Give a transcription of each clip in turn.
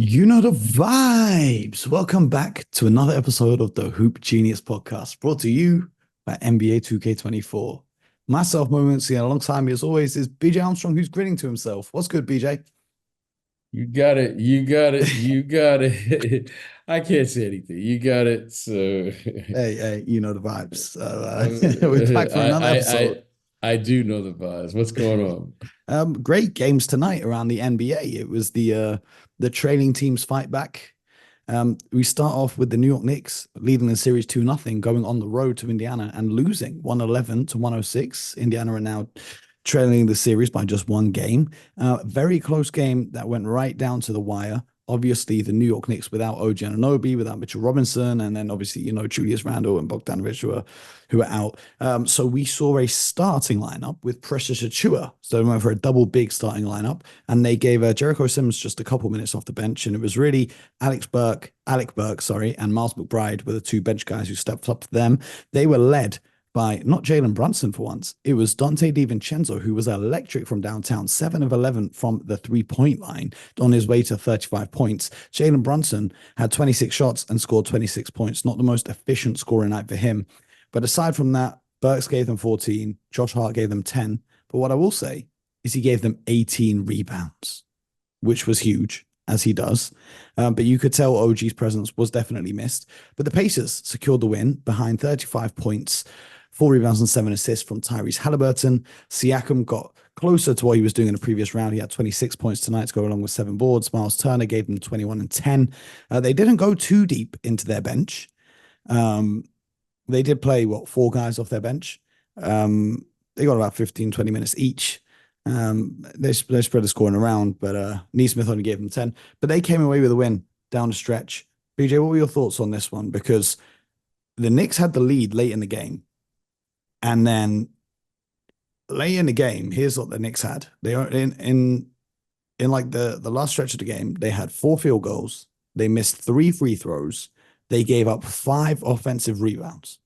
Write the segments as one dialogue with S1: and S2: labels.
S1: You know the vibes. Welcome back to another episode of the Hoop Genius podcast, brought to you by NBA 2K24. Myself, Moments, alongside me as always is BJ Armstrong, who's grinning to himself. What's good, BJ?
S2: You got it. You got it. You got it. I can't say anything. You got it. So
S1: Hey, you know the vibes. We're back for another episode.
S2: I do know the vibes. What's going on?
S1: Great games tonight around the NBA. It was the trailing teams fight back. We start off with the New York Knicks leading the series 2-0, going on the road to Indiana and losing 111 to 106. Indiana are now trailing the series by just one game. Very close game that went right down to the wire. Obviously, the New York Knicks without OG Anunoby, without Mitchell Robinson, and then obviously, Julius Randle and Bogdanovic who are out. So we saw a starting lineup with Precious Achiuwa. So they went for a double big starting lineup, and they gave Jericho Sims just a couple minutes off the bench, and it was really Alec Burke, sorry, and Miles McBride were the two bench guys who stepped up to them. They were led by not Jalen Brunson for once. It was Dante DiVincenzo, who was electric from downtown, 7 of 11 from the 3-point line on his way to 35 points. Jalen Brunson had 26 shots and scored 26 points. Not the most efficient scoring night for him. But aside from that, Burks gave them 14. Josh Hart gave them 10. But what I will say is he gave them 18 rebounds, which was huge, as he does. But you could tell OG's presence was definitely missed. But the Pacers secured the win behind 35 points, 4 rebounds and 7 assists from Tyrese Halliburton. Siakam got closer to what he was doing in the previous round. He had 26 points tonight to go along with 7 boards. Miles Turner gave them 21 and 10. They didn't go too deep into their bench. They did play, 4 guys off their bench. They got about 15, 20 minutes each. They spread the scoring around, but Neesmith only gave them 10. But they came away with a win down the stretch. BJ, what were your thoughts on this one? Because the Knicks had the lead late in the game. And then late in the game, here's what the Knicks had. They are in like the last stretch of the game, they had 4 field goals. They missed 3 free throws. They gave up 5 offensive rebounds.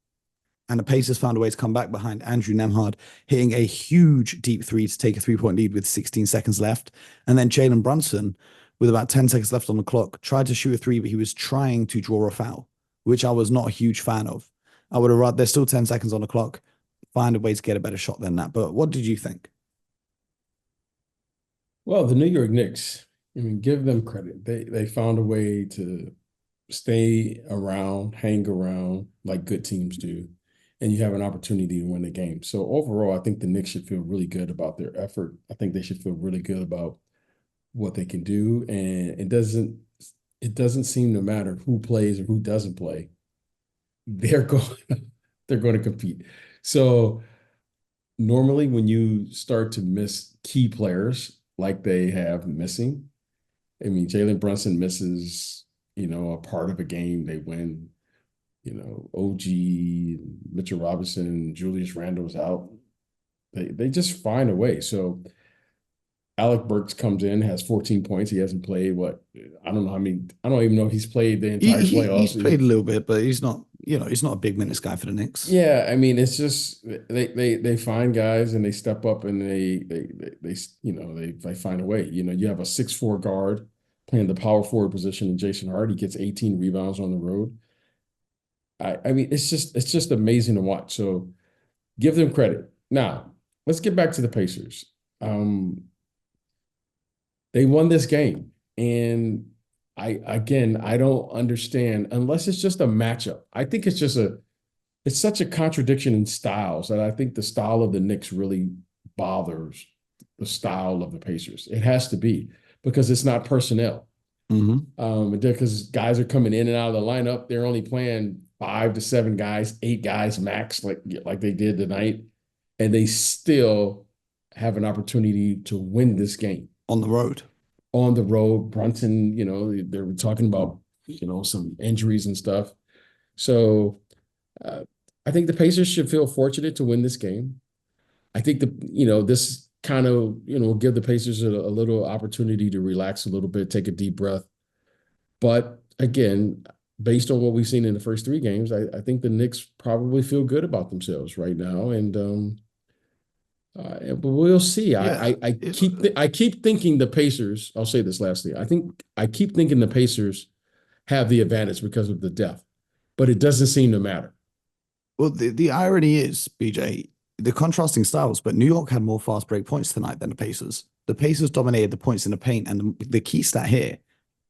S1: And the Pacers found a way to come back behind Andrew Nemhard, hitting a huge deep three to take a 3-point lead with 16 seconds left. And then Jalen Brunson, with about 10 seconds left on the clock, tried to shoot a three, but he was trying to draw a foul, which I was not a huge fan of. I would have rather, there's still 10 seconds on the clock, find a way to get a better shot than that. But what did you think?
S2: Well, the New York Knicks, I mean, give them credit. They found a way to stay around, hang around like good teams do, and you have an opportunity to win the game. So overall, I think the Knicks should feel really good about their effort. I think they should feel really good about what they can do. And it doesn't seem to matter who plays or who doesn't play. They're going they're going to compete. So normally when you start to miss key players like they have missing, I mean, Jalen Brunson misses, a part of a game, they win. OG, Mitchell Robinson, Julius Randle's out. They just find a way. So Alec Burks comes in, has 14 points. He hasn't played what, I don't know. I mean, I don't even know if he's played the
S1: He,
S2: entire
S1: he he's
S2: playoffs.
S1: played a little bit, but he's not a big minutes guy for the Knicks.
S2: Yeah, I mean, it's just they find guys and they step up and they find a way. You have a 6'4" guard playing the power forward position in Jason Hart. He gets 18 rebounds on the road. I mean, it's just amazing to watch. So give them credit. Now, let's get back to the Pacers. They won this game, and I don't understand unless it's just a matchup. I think it's such a contradiction in styles that I think the style of the Knicks really bothers the style of the Pacers. It has to be because it's not personnel.
S1: Mm-hmm.
S2: Because guys are coming in and out of the lineup. They're only playing 5 to 7 guys, 8 guys max, like they did tonight, and they still have an opportunity to win this game
S1: On the road.
S2: on the road. Brunson, they were talking about some injuries and stuff. So uh, I think the Pacers should feel fortunate to win this game. I think this kind of give the Pacers a little opportunity to relax a little bit, take a deep breath. But again, based on what we've seen in the first 3 games, I think the Knicks probably feel good about themselves right now, and But we'll see.
S1: Yeah.
S2: I keep thinking the Pacers. I'll say this lastly. I keep thinking the Pacers have the advantage because of the depth, but it doesn't seem to matter.
S1: Well, the irony is, BJ, the contrasting styles, but New York had more fast break points tonight than the Pacers. The Pacers dominated the points in the paint, and the key stat here,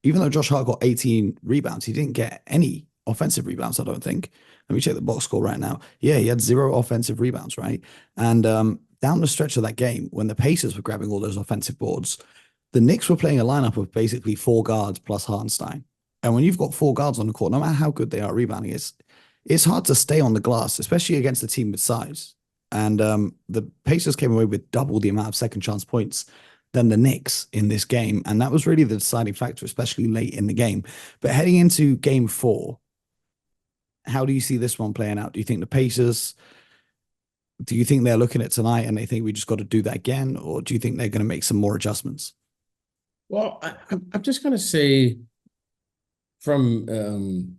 S1: even though Josh Hart got 18 rebounds, he didn't get any offensive rebounds, I don't think. Let me check the box score right now. Yeah, he had 0 offensive rebounds, right? And down the stretch of that game, when the Pacers were grabbing all those offensive boards, the Knicks were playing a lineup of basically 4 guards plus Hartenstein. And when you've got 4 guards on the court, no matter how good they are rebounding, it's hard to stay on the glass, especially against a team with size. And the Pacers came away with double the amount of second chance points than the Knicks in this game. And that was really the deciding factor, especially late in the game. But heading into game 4, how do you see this one playing out? Do you think the Pacers, do you think they're looking at tonight and they think we just got to do that again? Or do you think they're going to make some more adjustments?
S2: Well, I'm just going to say from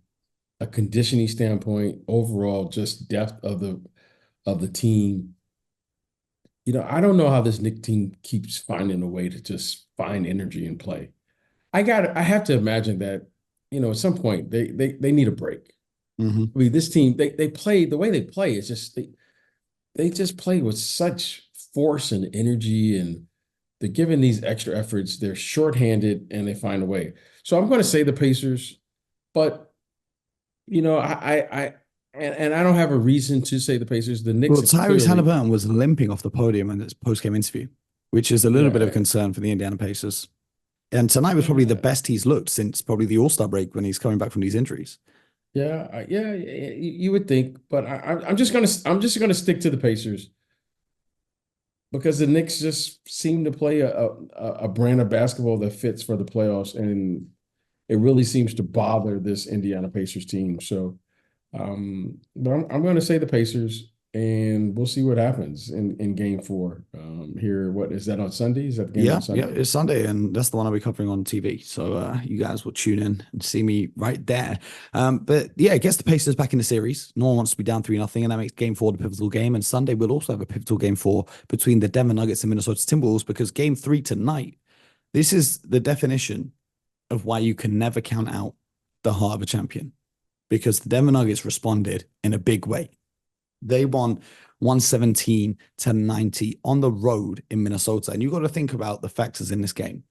S2: a conditioning standpoint, overall, just depth of the team. I don't know how this Knicks team keeps finding a way to just find energy and play. I have to imagine that, at some point they need a break.
S1: Mm-hmm.
S2: I mean, this team, they play the way they play. It's just they just play with such force and energy, and they're giving these extra efforts. They're shorthanded and they find a way. So I'm going to say the Pacers, but I don't have a reason to say the Pacers. The Knicks
S1: Well, Tyrese
S2: clearly,
S1: Halliburton was limping off the podium in this post-game interview, which is a little bit of a
S2: yeah,
S1: concern for the Indiana Pacers. And tonight was probably the
S2: yeah,
S1: best he's looked since probably the All-Star break when he's coming back from these injuries.
S2: yeah. You would think, but I'm just gonna stick to the Pacers because the Knicks just seem to play a brand of basketball that fits for the playoffs, and it really seems to bother this Indiana Pacers team. So, but I'm going to say the Pacers, and we'll see what happens in Game 4. Here, what is that on Sunday? Is that the game on
S1: Yeah,
S2: Sunday?
S1: it's Sunday, and that's the one I'll be covering on TV. So you guys will tune in and see me right there. But yeah, it gets the Pacers back in the series. No one wants to be down 3-0, and that makes Game 4 the pivotal game. And Sunday we'll also have a pivotal Game 4 between the Denver Nuggets and Minnesota Timberwolves because Game 3 tonight. This is the definition of why you can never count out the heart of a champion because the Denver Nuggets responded in a big way. They won 117-90 on the road in Minnesota. And you've got to think about the factors in this game.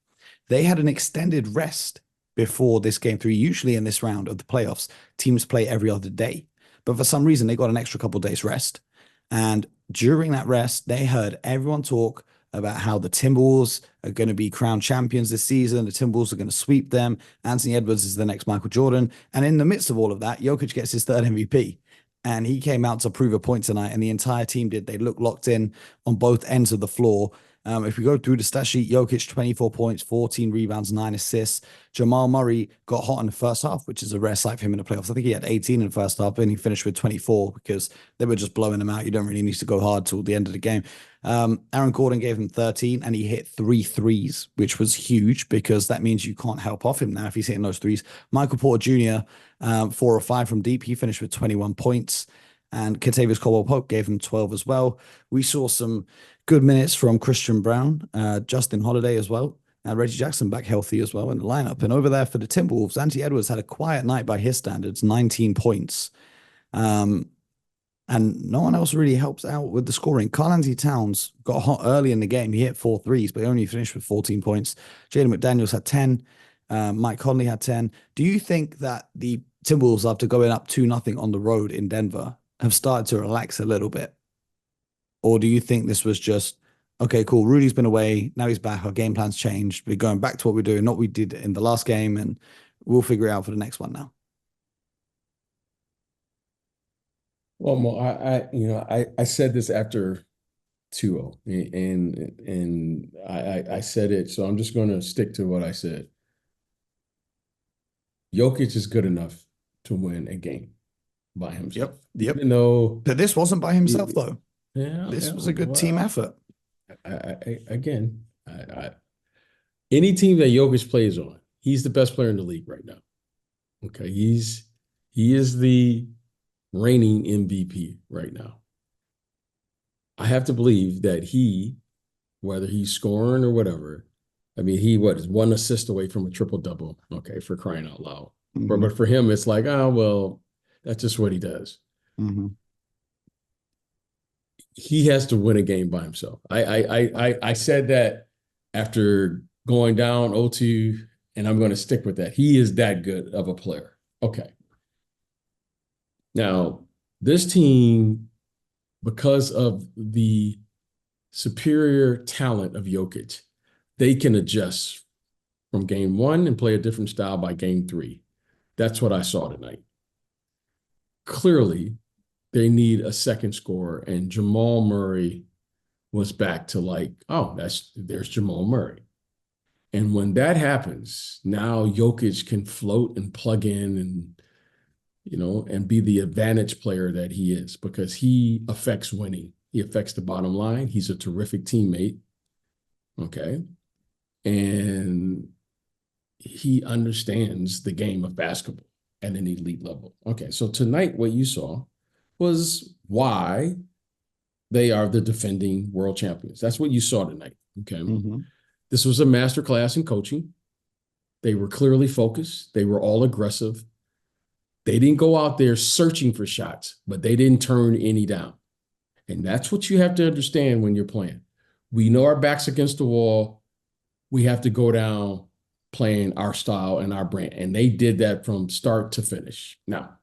S1: They had an extended rest before this game 3. Usually in this round of the playoffs, teams play every other day. But for some reason, they got an extra couple days rest. And during that rest, they heard everyone talk about how the Timberwolves are going to be crowned champions this season. The Timberwolves are going to sweep them. Anthony Edwards is the next Michael Jordan. And in the midst of all of that, Jokic gets his 3rd MVP. And he came out to prove a point tonight, and the entire team did. They looked locked in on both ends of the floor. If we go through the stat sheet, Jokic, 24 points, 14 rebounds, 9 assists. Jamal Murray got hot in the first half, which is a rare sight for him in the playoffs. I think he had 18 in the first half, and he finished with 24 because they were just blowing him out. You don't really need to go hard till the end of the game. Aaron Gordon gave him 13, and he hit 3 threes, which was huge because that means you can't help off him now if he's hitting those threes. Michael Porter Jr., 4 or 5 from deep. He finished with 21 points. And Kentavious Caldwell-Pope gave him 12 as well. We saw some good minutes from Christian Brown, Justin Holiday as well, and Reggie Jackson back healthy as well in the lineup. And over there for the Timberwolves, Anthony Edwards had a quiet night by his standards, 19 points. And no one else really helps out with the scoring. Karl-Anthony Towns got hot early in the game. He hit 4 threes, but he only finished with 14 points. Jaden McDaniels had 10. Mike Conley had 10. Do you think that the Timberwolves, after going up 2-0 on the road in Denver, have started to relax a little bit? Or do you think this was just, okay, cool, Rudy's been away, now he's back, our game plan's changed, we're going back to what we're doing, not what we did in the last game, and we'll figure it out for the next one now?
S2: Well, Mo, I said this after 2-0, and I said it, so I'm just going to stick to what I said. Jokic is good enough to win a game by himself.
S1: Yep.
S2: Even though,
S1: But this wasn't by himself, though.
S2: yeah,
S1: This was a good team effort.
S2: Again, any team that Jokic plays on, he's the best player in the league right now. Okay, he is the reigning MVP right now. I have to believe that whether he's scoring or whatever, I mean, is one assist away from a triple double. Okay, for crying out loud.
S1: Mm-hmm.
S2: But for him, it's like, oh well, that's just what he does.
S1: Mm-hmm.
S2: He has to win a game by himself. I said that after going down 0-2, and I'm going to stick with that. He is that good of a player. Okay. Now, this team, because of the superior talent of Jokic, they can adjust from game one and play a different style by game three. That's what I saw tonight. Clearly, they need a second scorer, and Jamal Murray was back to like, oh, there's Jamal Murray. And when that happens, now Jokic can float and plug in and be the advantage player that he is, because he affects winning. He affects the bottom line. He's a terrific teammate. Okay. And he understands the game of basketball at an elite level. Okay. So tonight, what you saw was why they are the defending world champions. That's what you saw tonight. Okay.
S1: Mm-hmm.
S2: This was a masterclass in coaching. They were clearly focused. They were all aggressive. They didn't go out there searching for shots, but they didn't turn any down. And that's what you have to understand when you're playing. We know our back's against the wall. We have to go down playing our style and our brand. And they did that from start to finish. Now,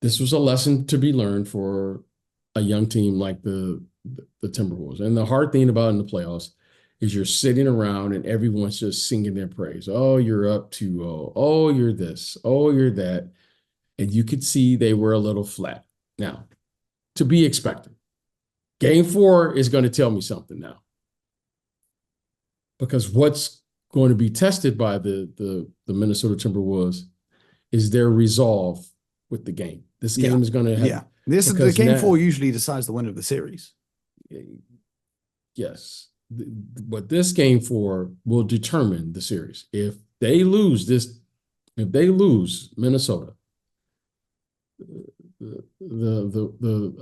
S2: this was a lesson to be learned for a young team like the Timberwolves. And the hard thing about in the playoffs is you're sitting around and everyone's just singing their praise. Oh, you're up 2-0. Oh, you're this. Oh, you're that. And you could see they were a little flat. Now, to be expected. Game 4 is going to tell me something now. Because what's going to be tested by the Minnesota Timberwolves is their resolve with the game. This game is going to have...
S1: Yeah. This is the game 4 usually decides the winner of the series.
S2: Yes. But this game 4 will determine the series. If they lose Minnesota,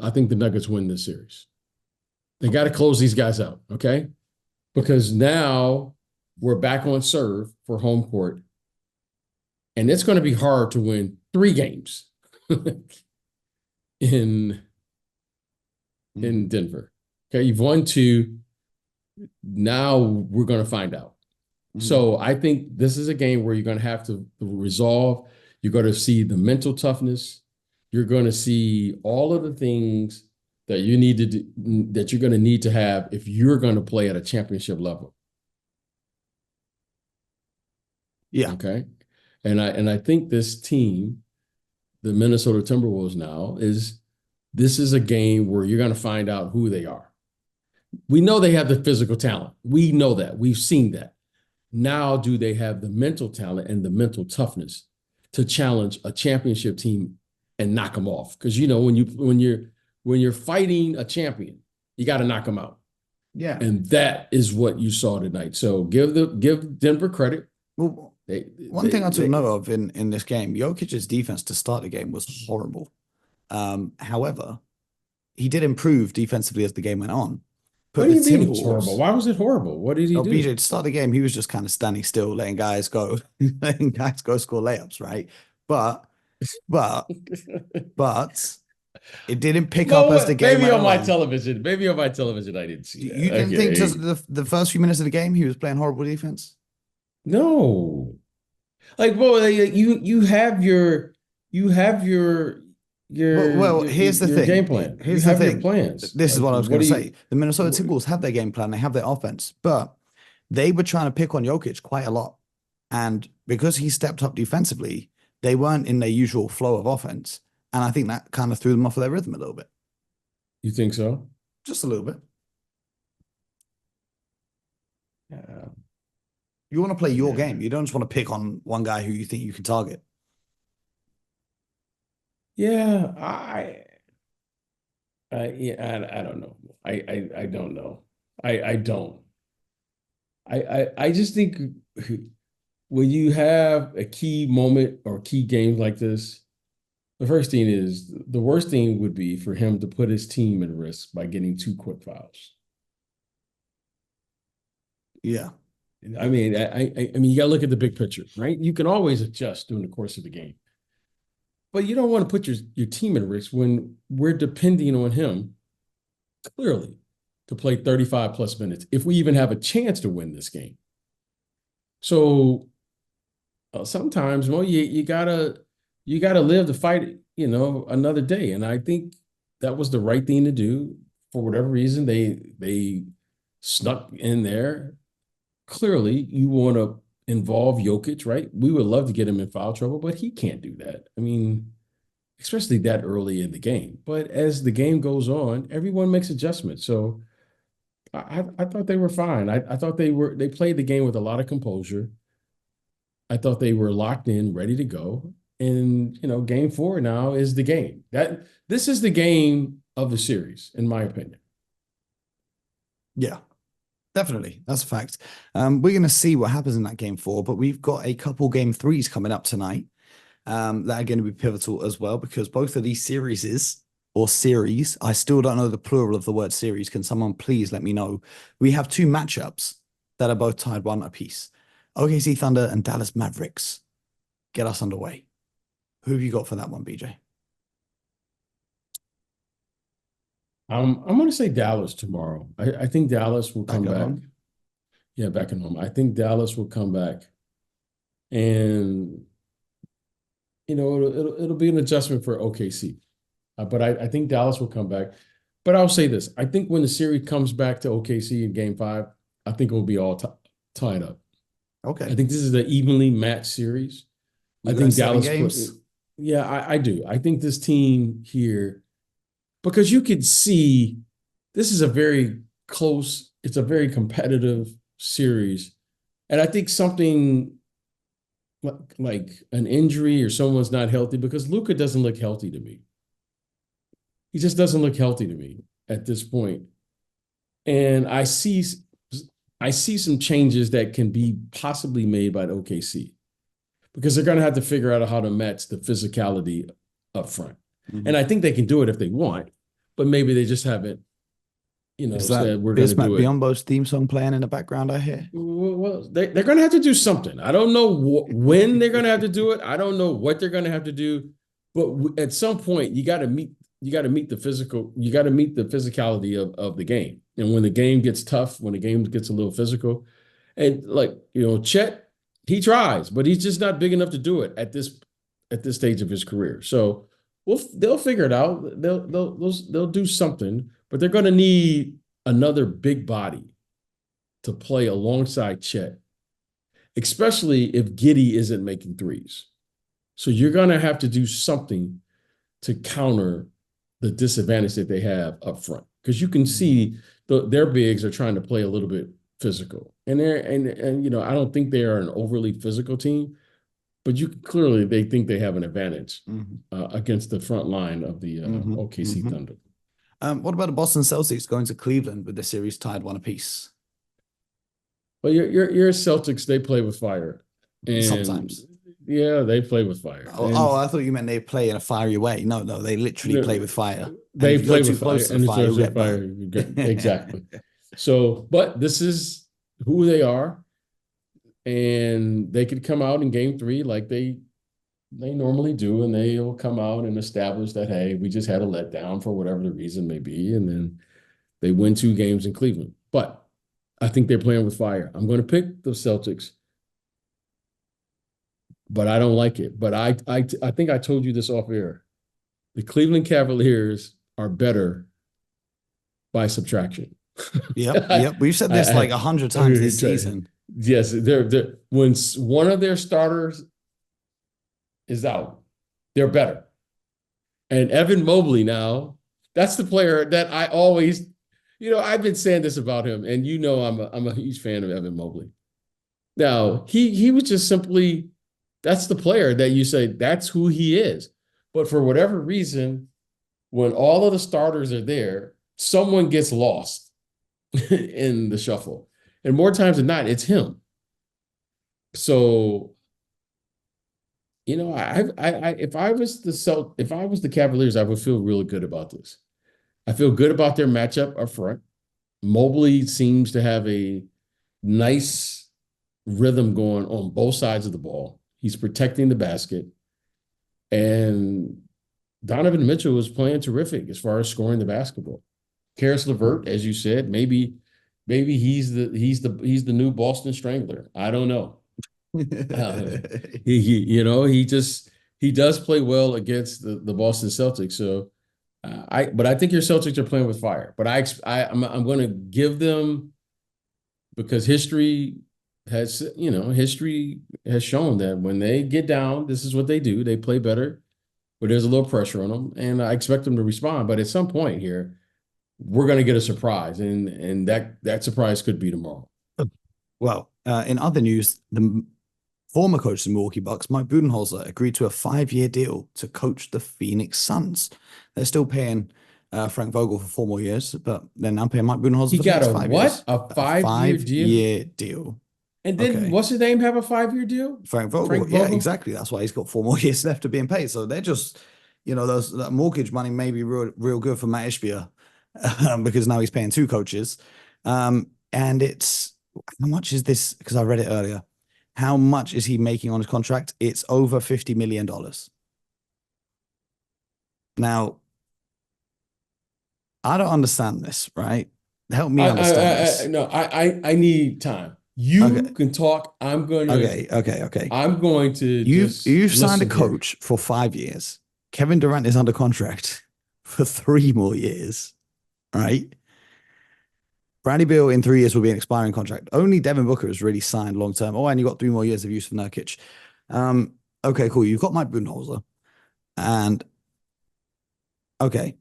S2: I think the Nuggets win this series. They got to close these guys out, okay? Because now we're back on serve for home court, and it's going to be hard to win 3 games in Denver. Okay, you've won 2. Now we're going to find out. Mm-hmm. So I think this is a game where you're going to have to resolve. You're going to see the mental toughness. You're going to see all of the things that you need to do, that you're going to need to have if you're going to play at a championship level.
S1: Yeah.
S2: Okay. And I think this team, the Minnesota Timberwolves now, this is a game where you're going to find out who they are. We know they have the physical talent. We know that. We've seen that. Now, do they have the mental talent and the mental toughness to challenge a championship team and knock them off? Because when you're fighting a champion, you got to knock them out.
S1: Yeah.
S2: And that is what you saw tonight. So give Denver credit.
S1: Well, one thing I took note of in this game, Jokic's defense to start the game was horrible. However, he did improve defensively as the game went on.
S2: What do you mean it was horrible? Why was it horrible? What did he do?
S1: BJ, to start the game, he was just kind of standing still, letting guys go score layups, right? But it didn't pick up as the game
S2: maybe
S1: went
S2: on my
S1: on.
S2: television. Maybe on my television, I didn't see that.
S1: You didn't think just the first few minutes of the game he was playing horrible defense?
S2: No. Like, well, you have your
S1: here's the thing.
S2: Game plan.
S1: Here's the thing.
S2: Your plans.
S1: This is what I was going to say. The Minnesota Timberwolves have their game plan. They have their offense, but they were trying to pick on Jokic quite a lot. And because he stepped up defensively, they weren't in their usual flow of offense. And I think that kind of threw them off of their rhythm a little bit.
S2: You think so?
S1: Just a little bit.
S2: Yeah.
S1: You want to play your game. You don't just want to pick on one guy who you think you can target.
S2: Yeah, I don't know. I don't know. I don't. I just think when you have a key moment or key game like this, The first thing is the worst thing would be for him to put his team at risk by getting 2 quick fouls.
S1: Yeah.
S2: I mean, you got to look at the big picture, right? You can always adjust during the course of the game, but you don't want to put your team at risk when we're depending on him clearly to play 35 plus minutes if we even have a chance to win this game. So sometimes, well, you gotta live to fight, another day. And I think that was the right thing to do. For whatever reason, they snuck in there. Clearly, you want to involve Jokic, right? We would love to get him in foul trouble, but he can't do that. I mean, especially that early in the game. But as the game goes on, everyone makes adjustments. So I thought they were fine. I thought they played the game with a lot of composure. I thought they were locked in, ready to go. And game 4 now is the game. This is the game of the series, in my opinion.
S1: Yeah. Definitely. That's a fact. We're going to see what happens in that game 4, but we've got a couple game 3s coming up tonight that are going to be pivotal as well, because both of these series, I still don't know the plural of the word series. Can someone please let me know? We have 2 matchups that are both tied 1 apiece. OKC Thunder and Dallas Mavericks. Get us underway. Who have you got for that one, BJ?
S2: I'm going to say Dallas tomorrow. I think Dallas will come back.
S1: Home?
S2: Yeah, back at home. I think Dallas will come back, and it'll be an adjustment for OKC. But I think Dallas will come back. But I'll say this: I think when the series comes back to OKC in Game 5, I think it will be all tied up.
S1: Okay.
S2: I think this is an evenly matched series.
S1: I
S2: think Dallas
S1: games.
S2: Yeah, I do. I think this team here, because you could see this is a very close, it's a very competitive series. And I think something like an injury or someone's not healthy, because Luka doesn't look healthy to me. He just doesn't look healthy to me at this point. And I see some changes that can be possibly made by the OKC, because they're going to have to figure out how to match the physicality up front. Mm-hmm. And I think they can do it if they want, but maybe they just haven't, said we're going to do it.
S1: Biombo's theme song playing in the background, I hear.
S2: Well, they're going to have to do something. I don't know when they're going to have to do it. I don't know what they're going to have to do, but at some point you got to meet the physicality of the game. And when the game gets tough, when the game gets a little physical, and Chet, he tries, but he's just not big enough to do it at this stage of his career. So they'll figure it out. They'll do something, but they're going to need another big body to play alongside Chet, especially if Giddey isn't making threes. So you're going to have to do something to counter the disadvantage that they have up front, because you can see their bigs are trying to play a little bit physical, and I don't think they are an overly physical team, but clearly they think they have an advantage against the front line of the OKC Thunder.
S1: What about the Boston Celtics going to Cleveland with the series tied 1 apiece?
S2: Well, your Celtics, they play with fire, and
S1: sometimes.
S2: Yeah, they play with fire.
S1: I thought you meant they play in a fiery way. No, they literally play with fire.
S2: They play with fire, and close to fire. Exactly. So, but this is who they are, and they could come out in Game 3 like they normally do, and they will come out and establish that, hey, we just had a letdown for whatever the reason may be, and then they win 2 games in Cleveland. But I think they're playing with fire. I'm going to pick the Celtics, but I don't like it. But I think I told you this off air. The Cleveland Cavaliers are better by subtraction.
S1: Yep. We've said this like 100 times this season.
S2: Yes, they're when one of their starters is out, they're better. And Evan Mobley now, that's the player that I always, I've been saying this about him, and I'm a huge fan of Evan Mobley. Now, he was just simply, that's the player that you say, that's who he is. But for whatever reason, when all of the starters are there, someone gets lost in the shuffle. And more times than not, it's him. So if I was if I was the Cavaliers, I would feel really good about this. I feel good about their matchup up front. Mobley seems to have a nice rhythm going on both sides of the ball. He's protecting the basket. And Donovan Mitchell was playing terrific as far as scoring the basketball. Karis LeVert, as you said, maybe he's the new Boston Strangler. I don't know. Uh, he does play well against the Boston Celtics. So but I think your Celtics are playing with fire. But I'm going to give them, because history has shown that when they get down, this is what they do. They play better, but there's a little pressure on them, and I expect them to respond. But at some point here, we're going to get a surprise, and that surprise could be tomorrow.
S1: Well, in other news, the former coach of the Milwaukee Bucks, Mike Budenholzer, agreed to a 5-year deal to coach the Phoenix Suns. They're still paying Frank Vogel for 4 more years, but they're now paying Mike Budenholzer
S2: He
S1: for the
S2: got
S1: next
S2: a
S1: 5
S2: what?
S1: years.
S2: A 5-year deal?
S1: 5-year deal.
S2: And didn't
S1: Okay.
S2: what's his name have a 5-year deal?
S1: Frank Vogel.
S2: Frank
S1: Yeah,
S2: Vogel?
S1: exactly. That's why he's got 4 more years left of being paid. So they're just, that mortgage money may be real good for Matt Ishbia because now he's paying 2 coaches. And it's, how much is this? Because I read it earlier. How much is he making on his contract? It's over $50 million. Now, I don't understand this, right? Help me understand this.
S2: No, I need time. You can talk. I'm going to.
S1: Okay.
S2: I'm going to
S1: You've signed a
S2: listen here.
S1: coach for 5 years. Kevin Durant is under contract for 3 more years, right? Bradley Beal in 3 years will be an expiring contract. Only Devin Booker is really signed long term. Oh, and you got 3 more years of use for Nurkic. Okay, cool. You've got Mike Budenholzer, and okay,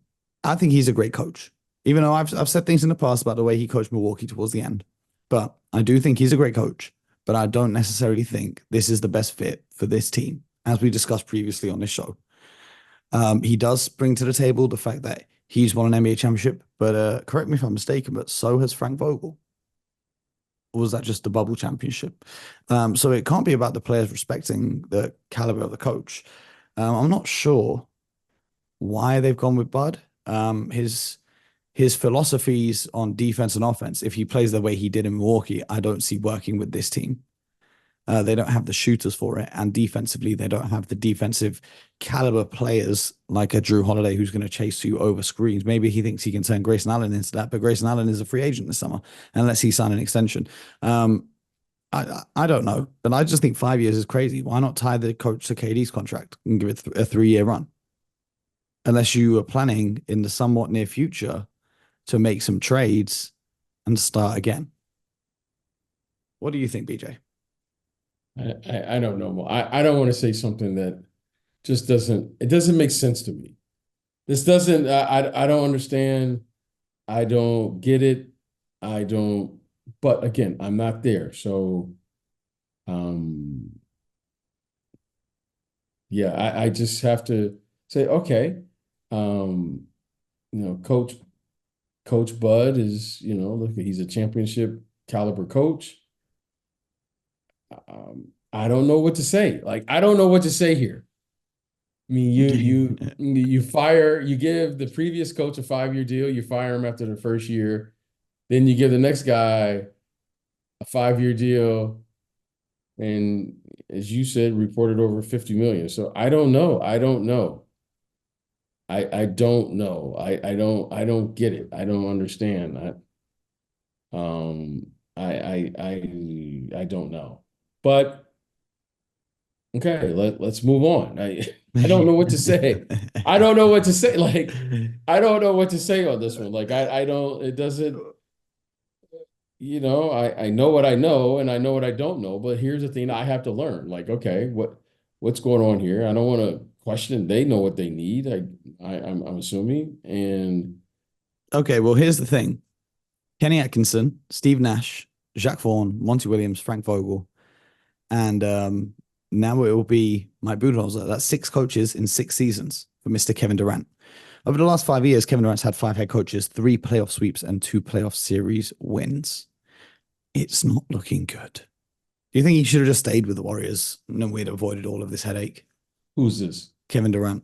S1: I think he's a great coach. Even though I've said things in the past about the way he coached Milwaukee towards the end, but I do think he's a great coach. But I don't necessarily think this is the best fit for this team, as we discussed previously on this show. He does bring to the table the fact that he's won an NBA championship, but correct me if I'm mistaken, but so has Frank Vogel. Or was that just the bubble championship? So it can't be about the players respecting the caliber of the coach. I'm not sure why they've gone with Bud. His philosophies on defense and offense, if he plays the way he did in Milwaukee, I don't see working with this team. They don't have the shooters for it, and defensively, they don't have the defensive caliber players like a Drew Holiday who's going to chase you over screens. Maybe he thinks he can turn Grayson Allen into that, but Grayson Allen is a free agent this summer unless he sign an extension. I don't know, but I just think 5 years is crazy. Why not tie the coach to KD's contract and give it a 3-year run? Unless you are planning in the somewhat near future to make some trades and start again. What do you think, BJ?
S2: I don't know. I don't want to say something that just doesn't make sense to me. This doesn't, I don't understand. I don't get it. But again, I'm not there. So, yeah, I just have to say, okay, Coach Bud is, look, he's a championship caliber coach. I don't know what to say. Like, I don't know what to say here. I mean, you give the previous coach a 5-year deal, you fire him after the first year, then you give the next guy a 5-year deal, and as you said, reported over 50 million. So I don't know. I don't know. I don't know. I don't get it. I don't understand. I don't know. But okay, let's move on. I don't know what to say. I don't know what to say. Like, I don't know what to say on this one. Like, I don't, it doesn't, I know what I know and I know what I don't know, but here's the thing I have to learn. Like, okay, what's going on here? I don't want to question. They know what they need. I'm assuming. And
S1: okay, well, here's the thing. Kenny Atkinson, Steve Nash, Jacques Vaughn, Monty Williams, Frank Vogel, and now it will be Mike Budenholzer. That's 6 coaches in 6 seasons for Mr. Kevin Durant. Over the last 5 years, Kevin Durant's had 5 head coaches, 3 playoff sweeps, and 2 playoff series wins. It's not looking good. Do you think he should have just stayed with the Warriors and then we'd avoided all of this headache?
S2: Who's this?
S1: Kevin Durant.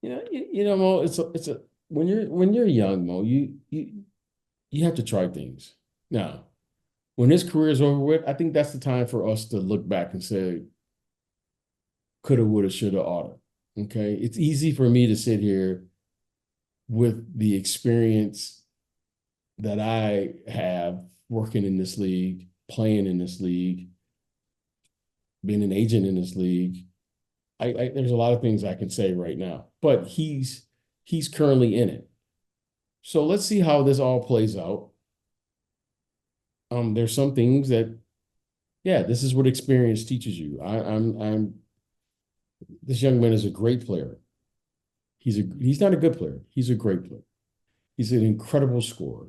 S2: Mo, it's a when you're young, Mo, you have to try things. Now, when his career is over with, I think that's the time for us to look back and say, coulda, woulda, shoulda, oughta. Okay. It's easy for me to sit here with the experience that I have working in this league, playing in this league, being an agent in this league. There's a lot of things I can say right now, but he's currently in it. So let's see how this all plays out. There's some things that, yeah, this is what experience teaches you. This young man is a great player. He's not a good player. He's a great player. He's an incredible scorer.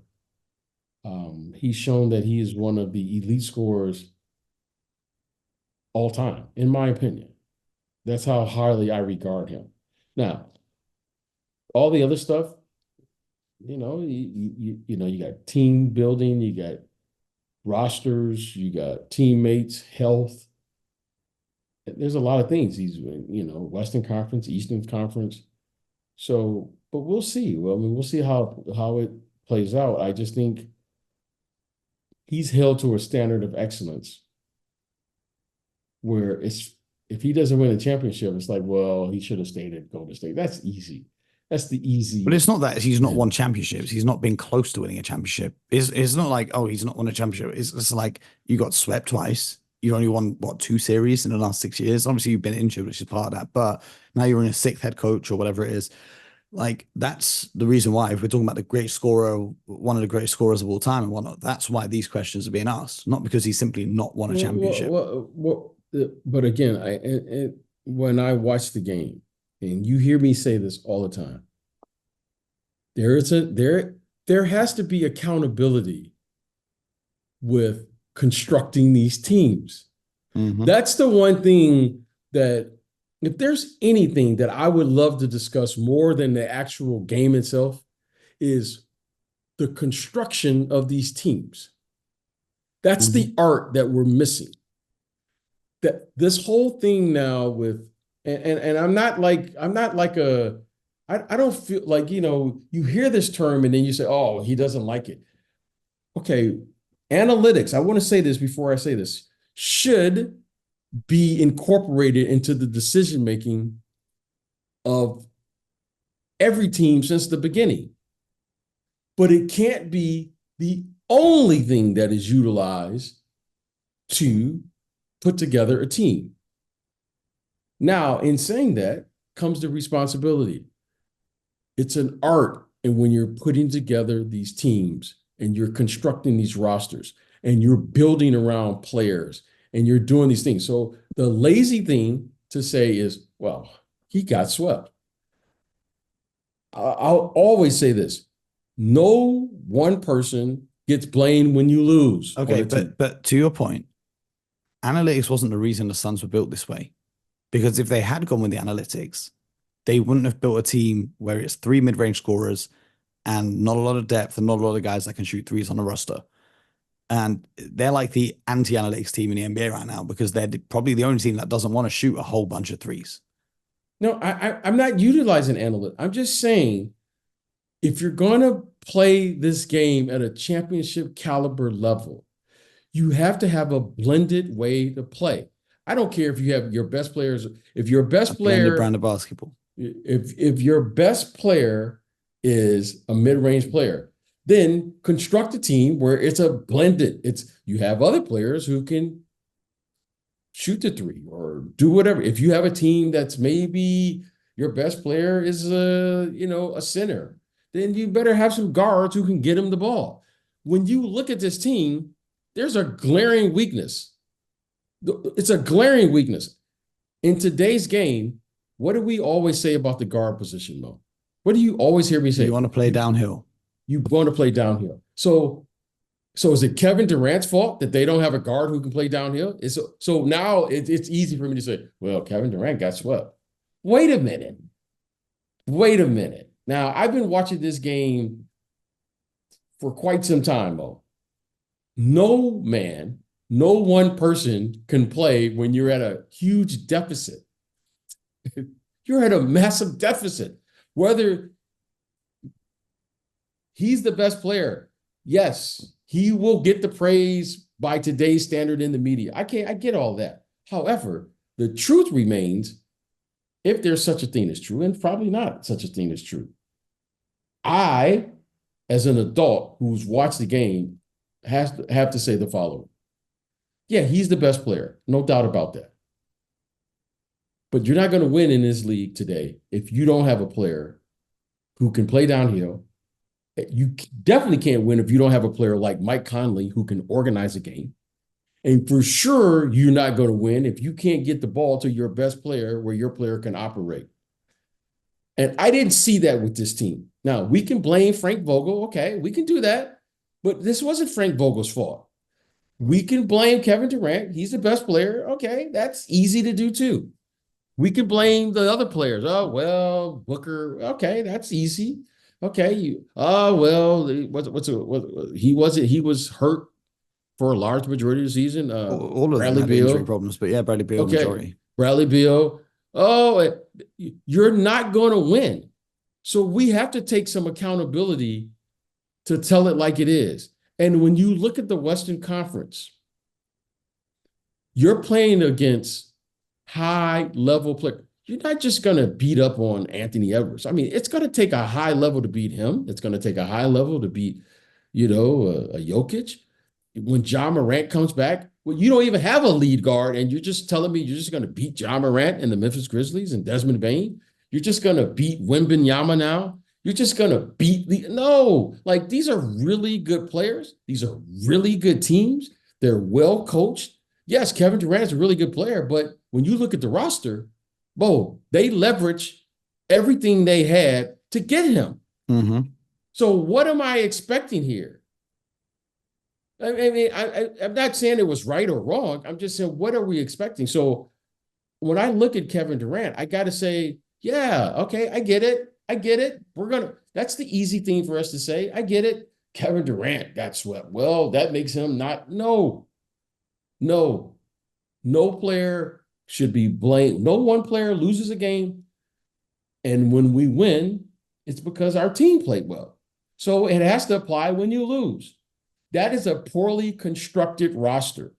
S2: He's shown that he is one of the elite scorers all time, in my opinion. That's how highly I regard him. Now, all the other stuff, you got team building, you got rosters, you got teammates, health. There's a lot of things. He's Western Conference, Eastern Conference. So, but we'll see. Well, I mean, we'll see how it plays out. I just think he's held to a standard of excellence where if he doesn't win a championship, it's like, well, he should have stayed at Golden State. That's easy. That's the easy.
S1: But it's not that he's not won championships. He's not been close to winning a championship. It's not like, oh, he's not won a championship. It's like you got swept twice. You only won, 2 series in the last 6 years? Obviously, you've been injured, which is part of that. But now you're in a 6th head coach or whatever it is. Like, that's the reason why, if we're talking about the great scorer, one of the greatest scorers of all time and whatnot, that's why these questions are being asked. Not because he's simply not won a championship.
S2: But again, when I watch the game, and you hear me say this all the time, there has to be accountability with constructing these teams.
S1: Mm-hmm.
S2: That's the one thing that, if there's anything that I would love to discuss more than the actual game itself, is the construction of these teams. That's the art that we're missing. That this whole thing now with, and I don't feel like, you hear this term and then you say, oh, he doesn't like it. Okay, analytics, I want to say this before I say this, should be incorporated into the decision-making of every team since the beginning. But it can't be the only thing that is utilized to put together a team. Now, in saying that comes the responsibility. It's an art, and when you're putting together these teams and you're constructing these rosters and you're building around players and you're doing these things. So the lazy thing to say is, well, he got swept. I'll always say this. No one person gets blamed when you lose.
S1: Okay, but to your point, analytics wasn't the reason the Suns were built this way. Because if they had gone with the analytics, they wouldn't have built a team where it's 3 mid-range scorers and not a lot of depth and not a lot of guys that can shoot threes on the roster. And they're like the anti-analytics team in the NBA right now because they're probably the only team that doesn't want to shoot a whole bunch of threes.
S2: No, I'm not utilizing analytics. I'm just saying, if you're going to play this game at a championship caliber level, you have to have a blended way to play. I don't care if you have your best players. If your best player,
S1: blended brand of basketball.
S2: If your best player is a mid-range player, then construct a team where it's a blended. You have other players who can shoot the 3 or do whatever. If you have a team that's maybe your best player is a center, then you better have some guards who can get him the ball. When you look at this team, there's a glaring weakness. It's a glaring weakness. In today's game, what do we always say about the guard position, Mo? What do you always hear me say?
S1: You want to play downhill.
S2: You want to play downhill. So is it Kevin Durant's fault that they don't have a guard who can play downhill? So now it's easy for me to say, well, Kevin Durant got swept. Wait a minute. Now, I've been watching this game for quite some time, Mo. No man, No one person can play when you're at a huge deficit. You're at a massive deficit. Whether he's the best player, yes, he will get the praise by today's standard in the media. I get all that. However, the truth remains, if there's such a thing as true, and probably not such a thing as true. I, as an adult who's watched the game, have to say the following. Yeah, he's the best player. No doubt about that. But you're not going to win in this league today if you don't have a player who can play downhill. You definitely can't win if you don't have a player like Mike Conley who can organize a game. And for sure, you're not going to win if you can't get the ball to your best player where your player can operate. And I didn't see that with this team. Now, we can blame Frank Vogel. Okay, we can do that. But this wasn't Frank Vogel's fault. We can blame Kevin Durant. He's the best player. Okay, that's easy to do too. We can blame the other players. Oh, well, Booker. Okay, that's easy. Okay, he was hurt for a large majority of the season.
S1: All of
S2: Bradley
S1: them had
S2: Beal.
S1: injury problems, but yeah, Bradley Beal majority.
S2: Bradley Beal. Oh, you're not going to win. So we have to take some accountability to tell it like it is. And when you look at the Western Conference, you're playing against high-level players. You're not just going to beat up on Anthony Edwards. I mean, it's going to take a high level to beat him. It's going to take a high level to beat, a Jokic. When Ja Morant comes back, well, you don't even have a lead guard, and you're just telling me you're just going to beat Ja Morant and the Memphis Grizzlies and Desmond Bane? You're just going to beat Wembanyama now? You're just going to beat no, like these are really good players. These are really good teams. They're well coached. Yes, Kevin Durant's a really good player, but when you look at the roster, they leverage everything they had to get him.
S1: Mm-hmm.
S2: So what am I expecting here? I mean, I'm not saying it was right or wrong. I'm just saying, what are we expecting? So when I look at Kevin Durant, I got to say, yeah, okay, I get it. That's the easy thing for us to say. I get it. Kevin Durant got swept. Well, that makes him no player should be blamed. No one player loses a game. And when we win, it's because our team played well. So it has to apply when you lose. That is a poorly constructed roster.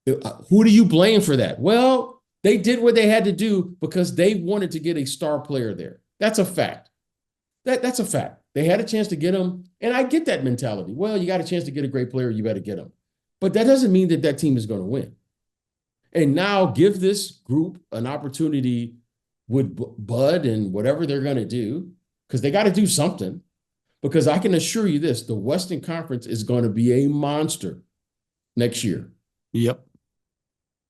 S2: Who do you blame for that? Well, they did what they had to do because they wanted to get a star player there. That's a fact. That's a fact. They had a chance to get him, and I get that mentality. Well, you got a chance to get a great player, you better get him. But that doesn't mean that team is going to win. And now give this group an opportunity with Bud and whatever they're going to do, because they got to do something. Because I can assure you this, the Western Conference is going to be a monster next year.
S1: Yep.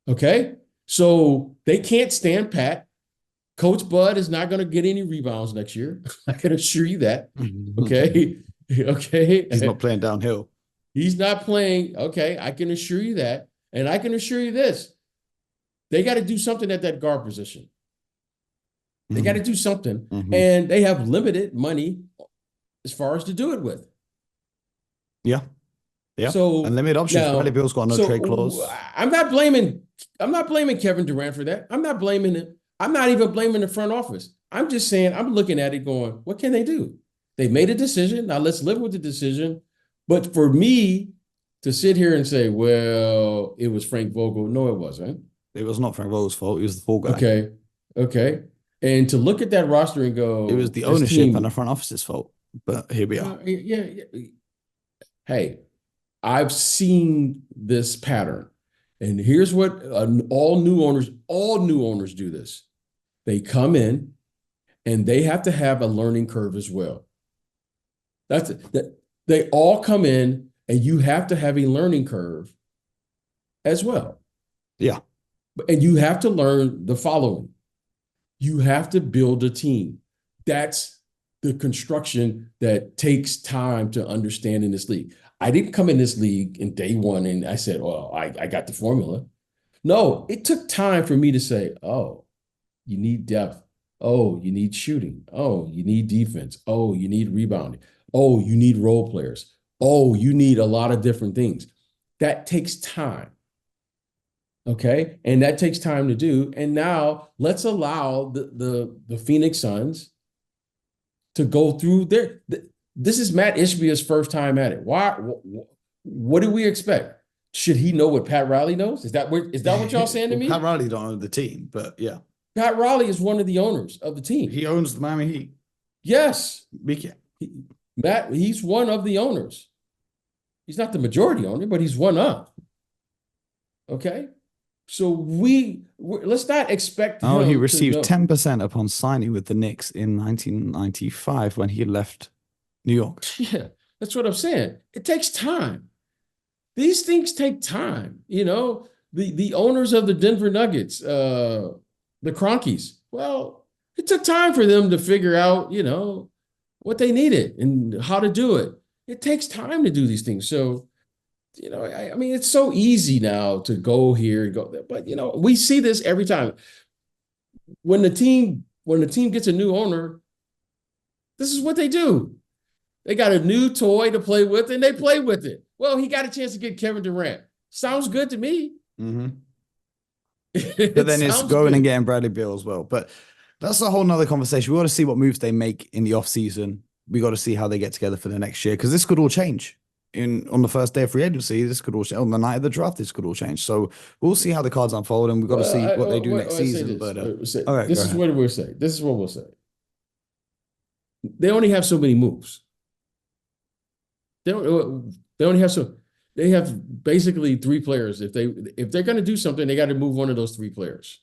S2: Okay? So they can't stand pat. Coach Bud is not going to get any rebounds next year. I can assure you that. Okay? Okay?
S1: He's not playing downhill.
S2: He's not playing. Okay, I can assure you that. And I can assure you this. They got to do something at that guard position. They got to do something. And they have limited money as far as to do it with.
S1: Yeah. Yeah.
S2: So
S1: and limited options. Bradley Beal's got no trade clause.
S2: I'm not blaming Kevin Durant for that. I'm not blaming him. I'm not even blaming the front office. I'm just saying, I'm looking at it going, what can they do? They made a decision. Now let's live with the decision. But for me to sit here and say, well, it was Frank Vogel. No, it wasn't.
S1: It was not Frank Vogel's fault. It was the fall guy.
S2: Okay. And to look at that roster and go,
S1: it was the ownership and the front office's fault. But here we are.
S2: Yeah. Hey, I've seen this pattern. And here's what all new owners do this. They come in and they have to have a learning curve as well. That's it. They all come in and you have to have a learning curve as well.
S1: Yeah.
S2: And you have to learn the following. You have to build a team. That's the construction that takes time to understand in this league. I didn't come in this league in day one and I said, well, I got the formula. No, it took time for me to say, oh, you need depth. Oh, you need shooting. Oh, you need defense. Oh, you need rebounding. Oh, you need role players. Oh, you need a lot of different things. That takes time. Okay. And that takes time to do. And now let's allow the Phoenix Suns to go through this is Matt Ishbia's first time at it. Why? What do we expect? Should he know what Pat Riley knows? Is that what y'all saying to
S1: Well,
S2: me?
S1: Pat Riley don't own the team, but yeah.
S2: Pat Riley is one of the owners of the team.
S1: He owns the Miami Heat.
S2: Yes.
S1: Matt,
S2: he's one of the owners. He's not the majority owner, but he's one of. Okay. So let's not expect him.
S1: He received 10% upon signing with the Knicks in 1995 when he left New York.
S2: Yeah, that's what I'm saying. It takes time. These things take time. The owners of the Denver Nuggets, the Cronkies. Well, it took time for them to figure out, what they needed and how to do it. It takes time to do these things. So, I mean, it's so easy now to go here and go there, but we see this every time. When the team gets a new owner, this is what they do. They got a new toy to play with, and they play with it. Well, he got a chance to get Kevin Durant. Sounds good to me.
S1: Mm-hmm. But then it's going and getting Bradley Beal as well. But that's a whole nother conversation. We got to see what moves they make in the offseason. We got to see how they get together for the next year, because this could all change. On the first day of free agency, this could all change. On the night of the draft, this could all change. So we'll see how the cards unfold, and we've got to see what they do next season. But all right,
S2: this is what we'll say. This is what we'll say. They only have so many moves. They only have so. They have basically 3 players. If they're going to do something, they got to move one of those 3 players.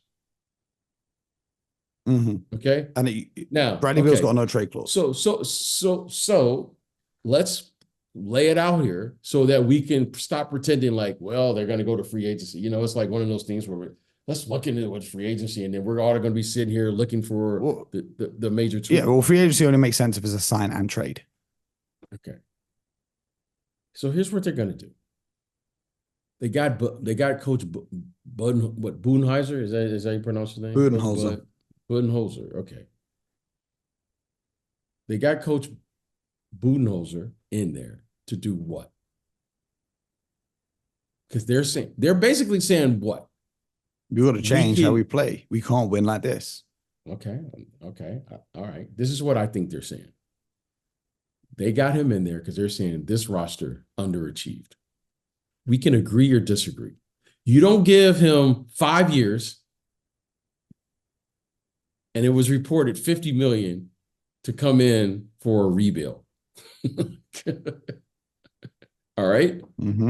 S1: Mm-hmm.
S2: Okay.
S1: And now Bradley Beal's got no trade clause.
S2: So let's lay it out here so that we can stop pretending like, well, they're going to go to free agency. It's like one of those things where let's look into what's free agency, and then we're all going to be sitting here looking for the major tool.
S1: Yeah, well, free agency only makes sense if it's a sign and trade.
S2: Okay. So here's what they're going to do. They got Coach Budenholzer. Is that how you pronounce his name? Budenholzer. Okay. They got Coach Budenholzer in there to do what? Because they're basically saying what?
S1: We got to change how we play. We can't win like this.
S2: Okay. All right. This is what I think they're saying. They got him in there because they're saying this roster underachieved. We can agree or disagree. You don't give him 5 years, and it was reported $50 million to come in for a rebuild. All right.
S1: Mm-hmm.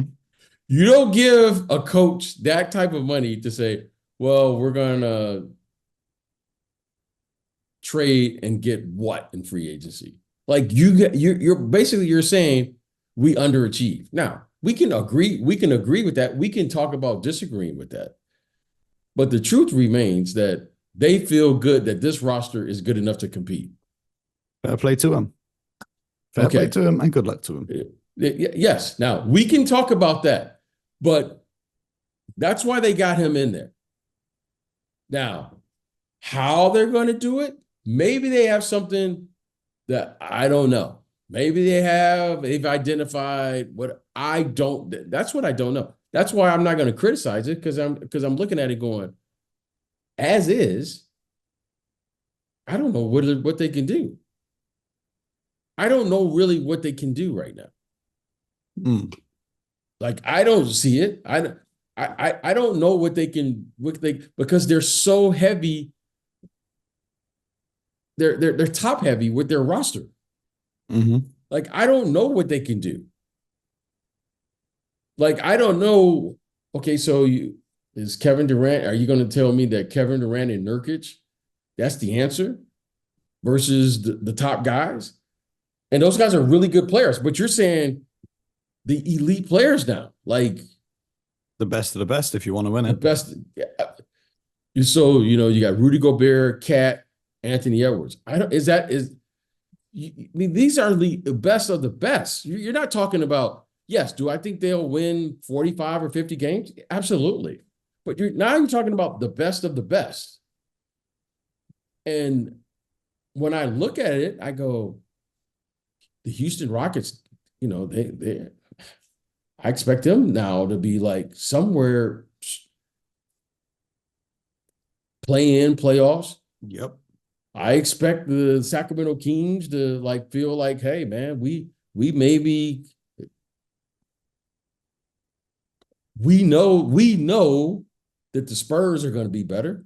S2: You don't give a coach that type of money to say, well, we're going to trade and get what in free agency? Like you're saying we underachieved. Now, we can agree with that. We can talk about disagreeing with that. But the truth remains that they feel good that this roster is good enough to compete.
S1: Fair play to them. Fair play to him, and good luck to him.
S2: Yes. Now, we can talk about that, but that's why they got him in there. Now, how they're going to do it, maybe they have something that I don't know. Maybe they've identified what I don't. That's what I don't know. That's why I'm not going to criticize it, because I'm looking at it going, as is, I don't know what they can do. I don't know really what they can do right now. Like, I don't see it. I don't know what they because they're so heavy. They're top heavy with their roster.
S1: Mm-hmm.
S2: Like, I don't know what they can do. Like, I don't know. Okay, so is Kevin Durant, are you going to tell me that Kevin Durant and Nurkic, that's the answer versus the top guys? And those guys are really good players, but you're saying the elite players now, like
S1: the best of the best if you want to win it.
S2: The best. So, you got Rudy Gobert, Cat, Anthony Edwards. I mean, these are the best of the best. You're not talking about, yes, do I think they'll win 45 or 50 games? Absolutely. But you're talking about the best of the best. And when I look at it, I go, the Houston Rockets, I expect them now to be like somewhere play in playoffs.
S1: Yep.
S2: I expect the Sacramento Kings to like feel like, hey man, we maybe we know that the Spurs are going to be better.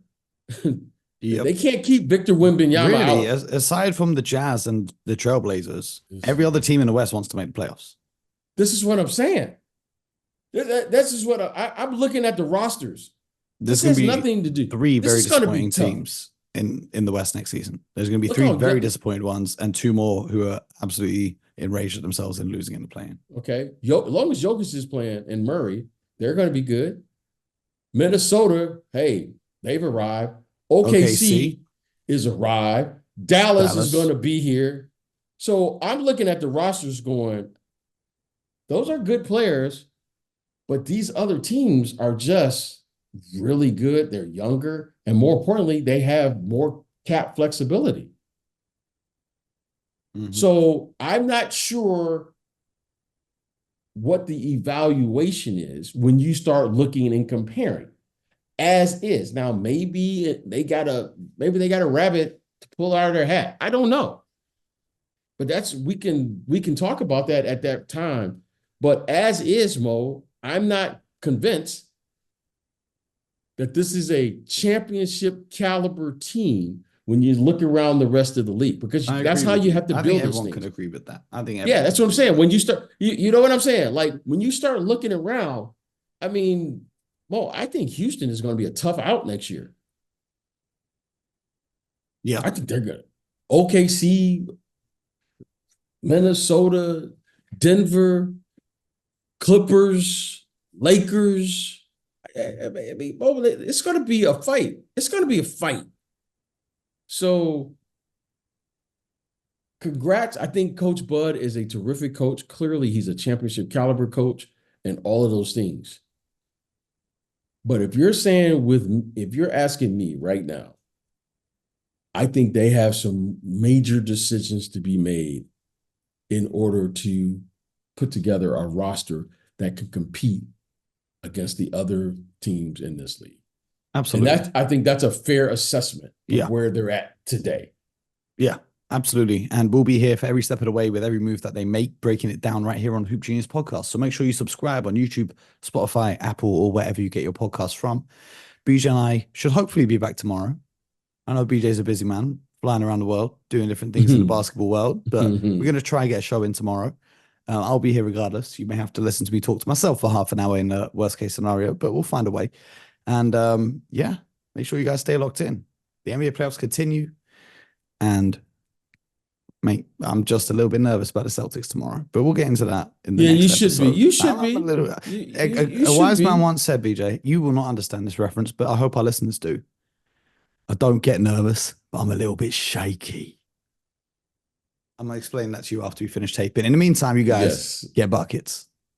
S1: Yep.
S2: They can't keep Victor Wembanyama
S1: Really,
S2: out.
S1: aside from the Jazz and the Trailblazers, every other team in the West wants to make the playoffs.
S2: This is what I'm saying. This is what I'm looking at the rosters.
S1: There's
S2: This
S1: going
S2: has
S1: to be
S2: nothing to do.
S1: three
S2: This
S1: very
S2: is going to be
S1: disappointing
S2: tough.
S1: teams in the West next season. There's going to be
S2: Look
S1: three
S2: how
S1: very disappointed ones and two more who are absolutely enraged at themselves in losing in the play-in.
S2: Okay. As long as Jokic is playing and Murray, they're going to be good. Minnesota, hey, they've arrived. OKC is arrived. Dallas is going to be here. So I'm looking at the rosters going, those are good players, but these other teams are just really good. They're younger. And more importantly, they have more cap flexibility. Mm-hmm. So I'm not sure what the evaluation is when you start looking and comparing as is. Now, maybe they got a rabbit to pull out of their hat. I don't know. But we can talk about that at that time. But as is, Mo, I'm not convinced that this is a championship caliber team when you look around the rest of the league, because that's how you have to build this thing.
S1: Everyone can agree with that. I think
S2: yeah, that's what I'm saying. When you start, you know what I'm saying? Like when you start looking around, I mean, Mo, I think Houston is going to be a tough out next year.
S1: Yeah.
S2: I think they're good. OKC, Minnesota, Denver, Clippers, Lakers. I mean, it's going to be a fight. It's going to be a fight. So, congrats. I think Coach Bud is a terrific coach. Clearly, he's a championship caliber coach and all of those things. But if you're asking me right now, I think they have some major decisions to be made in order to put together a roster that can compete against the other teams in this league.
S1: Absolutely.
S2: And I think that's a fair assessment of where they're at today.
S1: Yeah, absolutely. And we'll be here for every step of the way with every move that they make, breaking it down right here on Hoop Genius Podcast. So make sure you subscribe on YouTube, Spotify, Apple, or wherever you get your podcasts from. BJ and I should hopefully be back tomorrow. I know BJ's a busy man, flying around the world, doing different things in the basketball world, but we're going to try and get a show in tomorrow. I'll be here regardless. You may have to listen to me talk to myself for half an hour in the worst case scenario, but we'll find a way. And make sure you guys stay locked in. The NBA playoffs continue. And mate, I'm just a little bit nervous about the Celtics tomorrow, but we'll get into that in the next episode.
S2: You should be.
S1: A wise man once said, BJ, you will not understand this reference, but I hope our listeners do. I don't get nervous, but I'm a little bit shaky. I'm going to explain that to you after we finish taping. In the meantime, you guys get buckets.